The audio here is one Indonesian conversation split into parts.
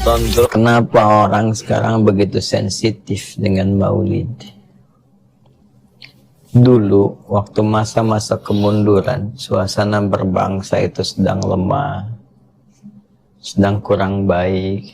Tonton. Kenapa orang sekarang begitu sensitif dengan maulid? Dulu, waktu masa-masa kemunduran, suasana berbangsa itu sedang lemah, sedang kurang baik.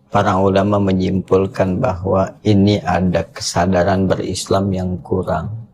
Para ulama menyimpulkan bahwa ini ada kesadaran berislam yang kurang.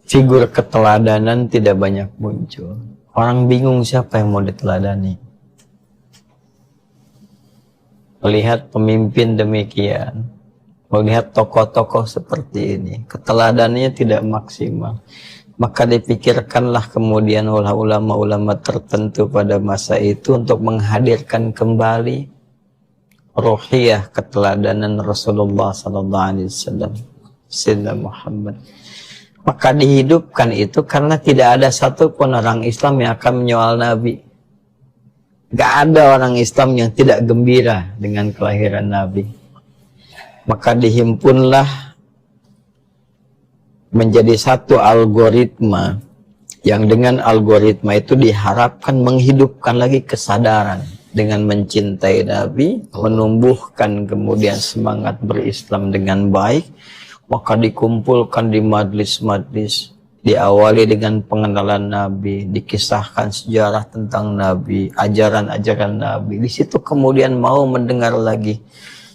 Figur keteladanan tidak banyak muncul. Orang bingung siapa yang mau diteladani. Melihat pemimpin demikian, melihat tokoh-tokoh seperti ini, keteladanannya tidak maksimal, maka dipikirkanlah kemudian oleh ulama-ulama tertentu pada masa itu untuk menghadirkan kembali ruhiyah keteladanan Rasulullah SAW, Sayyidina Muhammad. Maka dihidupkan itu karena tidak ada satupun orang Islam yang akan menyoal Nabi. Gak ada orang Islam yang tidak gembira dengan kelahiran Nabi. Maka dihimpunlah menjadi satu algoritma, yang dengan algoritma itu diharapkan menghidupkan lagi kesadaran dengan mencintai Nabi, menumbuhkan kemudian semangat berislam dengan baik. Maka dikumpulkan di majlis-majlis, diawali dengan pengenalan Nabi, dikisahkan sejarah tentang Nabi, ajaran-ajaran Nabi. Di situ kemudian mau mendengar lagi.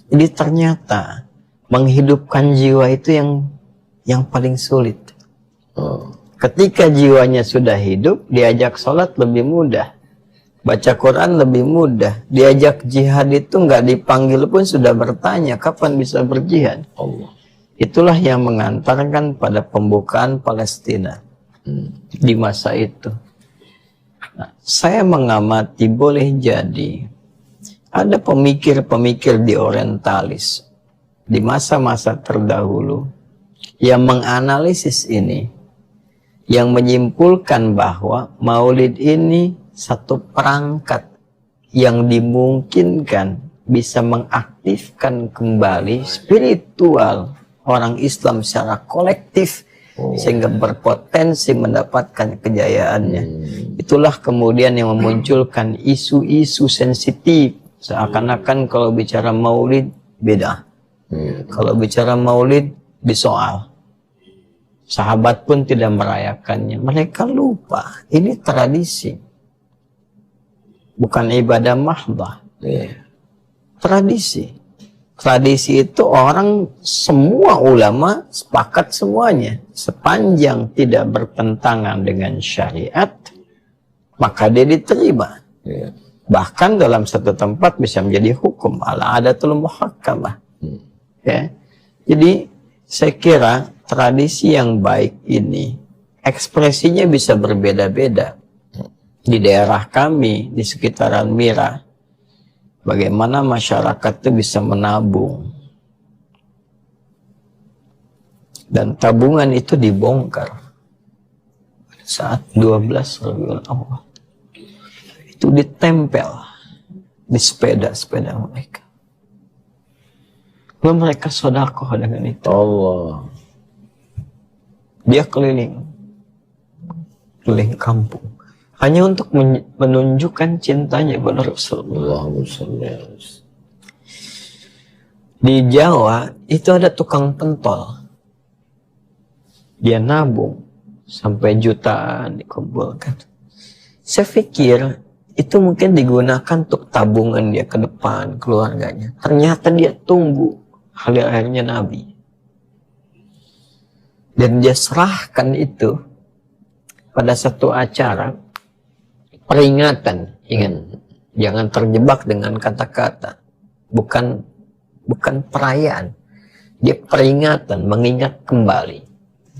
Jadi ternyata menghidupkan jiwa itu yang paling sulit. Ketika jiwanya sudah hidup, diajak sholat lebih mudah, baca Quran lebih mudah, diajak jihad itu nggak dipanggil pun sudah bertanya kapan bisa berjihad. Allah. Itulah yang mengantarkan pada pembukaan Palestina di masa itu. Nah, saya mengamati boleh jadi ada pemikir-pemikir di orientalis di masa-masa terdahulu yang menganalisis ini, yang menyimpulkan bahwa maulid ini satu perangkat yang dimungkinkan bisa mengaktifkan kembali spiritual orang Islam secara kolektif, sehingga berpotensi mendapatkan kejayaannya. Itulah kemudian yang memunculkan isu-isu sensitif, seakan-akan kalau bicara maulid beda, kalau bicara maulid disoal. Sahabat pun tidak merayakannya. Mereka lupa ini tradisi, bukan ibadah mahdah. Tradisi. Tradisi itu orang, semua ulama sepakat semuanya, sepanjang tidak bertentangan dengan syariat, maka dia diterima. Bahkan dalam satu tempat bisa menjadi hukum ala adatul muhakkamah. Ya. Jadi saya kira tradisi yang baik ini ekspresinya bisa berbeda-beda. Di daerah kami, di sekitaran Mira, bagaimana masyarakat itu bisa menabung, dan tabungan itu dibongkar saat 12 Rabiul Awal. Itu ditempel di sepeda-sepeda mereka. Lalu mereka sedekah dengan itu. Allah. Dia keliling kampung hanya untuk menunjukkan cintanya kepada Rasulullah. Di Jawa itu ada tukang pentol, dia nabung sampai jutaan dikumpulkan. Saya pikir itu mungkin digunakan untuk tabungan dia ke depan keluarganya. Ternyata dia tunggu hari akhirnya Nabi, dan dia serahkan itu pada satu acara peringatan. Ingat, jangan terjebak dengan kata-kata. Bukan perayaan. Dia peringatan, mengingat kembali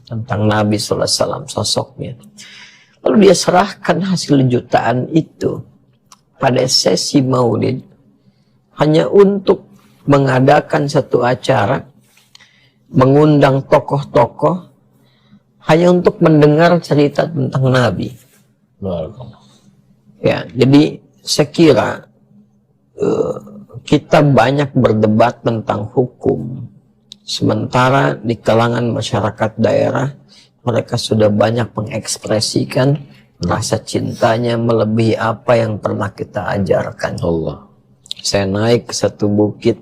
tentang Nabi SAW, sosoknya. Lalu dia serahkan hasil jutaan itu pada sesi maulid, hanya untuk mengadakan satu acara, mengundang tokoh-tokoh, hanya untuk mendengar cerita tentang Nabi. Ya, jadi saya kira kita banyak berdebat tentang hukum, sementara di kalangan masyarakat daerah mereka sudah banyak mengekspresikan Rasa cintanya melebihi apa yang pernah kita ajarkan. Allah. Saya naik ke satu bukit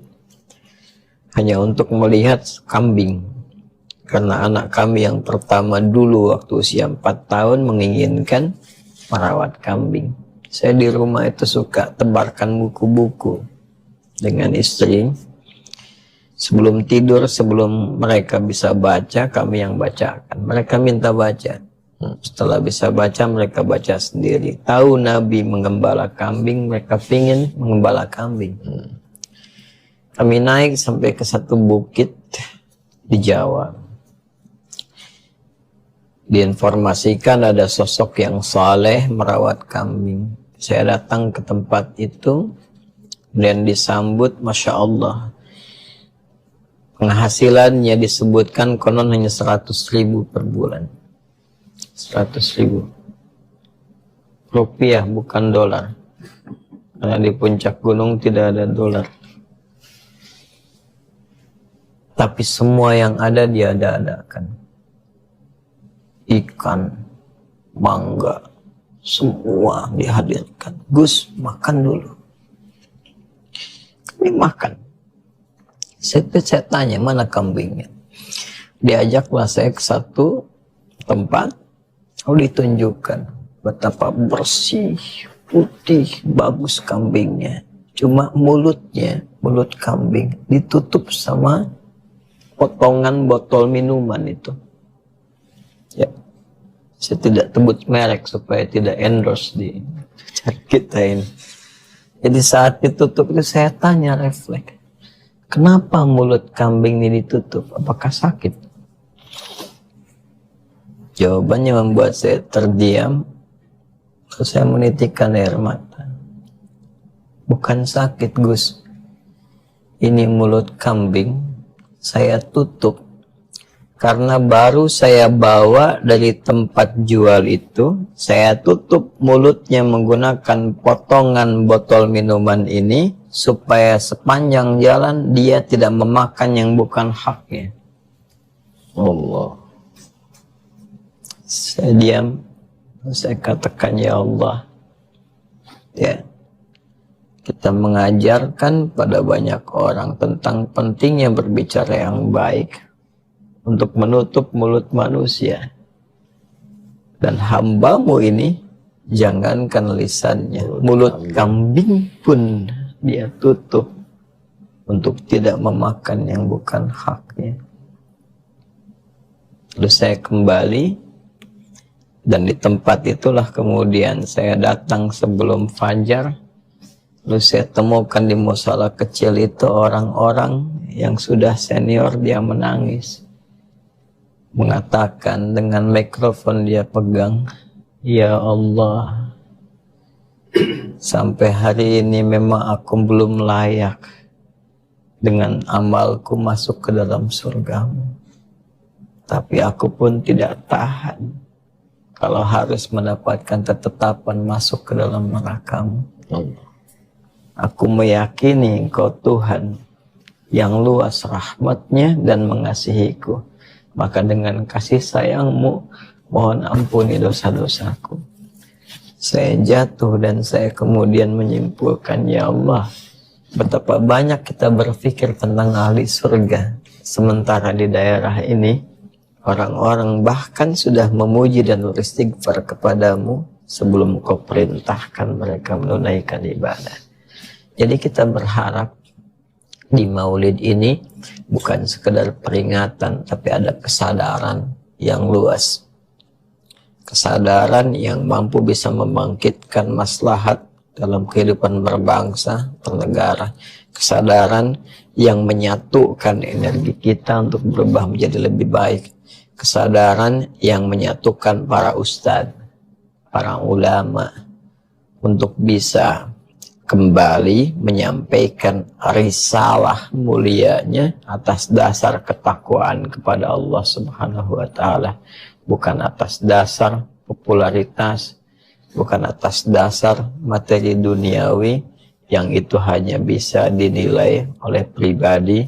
hanya untuk melihat kambing. Karena anak kami yang pertama dulu waktu usia 4 tahun menginginkan merawat kambing. Saya di rumah itu suka tebarkan buku-buku dengan istri. Sebelum tidur, sebelum mereka bisa baca, kami yang bacakan. Mereka minta baca. Setelah bisa baca, mereka baca sendiri. Tahu Nabi mengembala kambing, mereka pingin mengembala kambing. Kami naik sampai ke satu bukit di Jawa. Diinformasikan ada sosok yang saleh merawat kambing. Saya datang ke tempat itu dan disambut, Masya Allah. Penghasilannya disebutkan konon hanya 100.000 per bulan. 100.000 rupiah, bukan dolar. Karena di puncak gunung tidak ada dolar. Tapi semua yang ada dia ada-adakan. Ikan, mangga, semua dihadirkan. Gus, makan dulu. Kami makan. Saya tanya, mana kambingnya? Diajaklah saya ke satu tempat. Ditunjukkan betapa bersih, putih, bagus kambingnya. Cuma mulutnya, mulut kambing ditutup sama potongan botol minuman itu. Ya, saya tidak sebut merek supaya tidak endorse di kita ini. Jadi saat ditutup itu saya tanya refleks, kenapa mulut kambing ini ditutup? Apakah sakit? Jawabannya membuat saya terdiam. Lalu saya menitikkan air mata. Bukan sakit, Gus. Ini mulut kambing saya tutup karena baru saya bawa dari tempat jual itu. Saya tutup mulutnya menggunakan potongan botol minuman ini supaya sepanjang jalan dia tidak memakan yang bukan haknya. Allah. Saya diam, saya katakan, ya Allah, ya, kita mengajarkan pada banyak orang tentang pentingnya berbicara yang baik untuk menutup mulut manusia. Dan hambamu ini, jangankan lisannya, mulut kambing pun dia tutup untuk tidak memakan yang bukan haknya. Lalu saya kembali. Dan di tempat itulah kemudian saya datang sebelum fajar. Lalu saya temukan di musala kecil itu orang-orang yang sudah senior, dia menangis. Mengatakan dengan mikrofon dia pegang, ya Allah, sampai hari ini memang aku belum layak dengan amalku masuk ke dalam surgamu. Tapi aku pun tidak tahan kalau harus mendapatkan ketetapan masuk ke dalam nerakamu. Aku meyakini Engkau Tuhan yang luas rahmatnya dan mengasihiku. Maka dengan kasih sayangmu, mohon ampuni dosa-dosaku. Saya jatuh dan saya kemudian menyimpulkan, ya Allah, betapa banyak kita berpikir tentang ahli surga. Sementara di daerah ini, orang-orang bahkan sudah memuji dan beristighfar kepadamu sebelum kau perintahkan mereka menunaikan ibadah. Jadi kita berharap di Maulid ini bukan sekedar peringatan, tapi ada kesadaran yang luas. Kesadaran yang mampu bisa membangkitkan maslahat dalam kehidupan berbangsa, bernegara. Kesadaran yang menyatukan energi kita untuk berubah menjadi lebih baik. Kesadaran yang menyatukan para ustadz, para ulama untuk bisa kembali menyampaikan risalah mulianya atas dasar ketakwaan kepada Allah Subhanahu wa Ta'ala, bukan atas dasar popularitas, bukan atas dasar materi duniawi yang itu hanya bisa dinilai oleh pribadi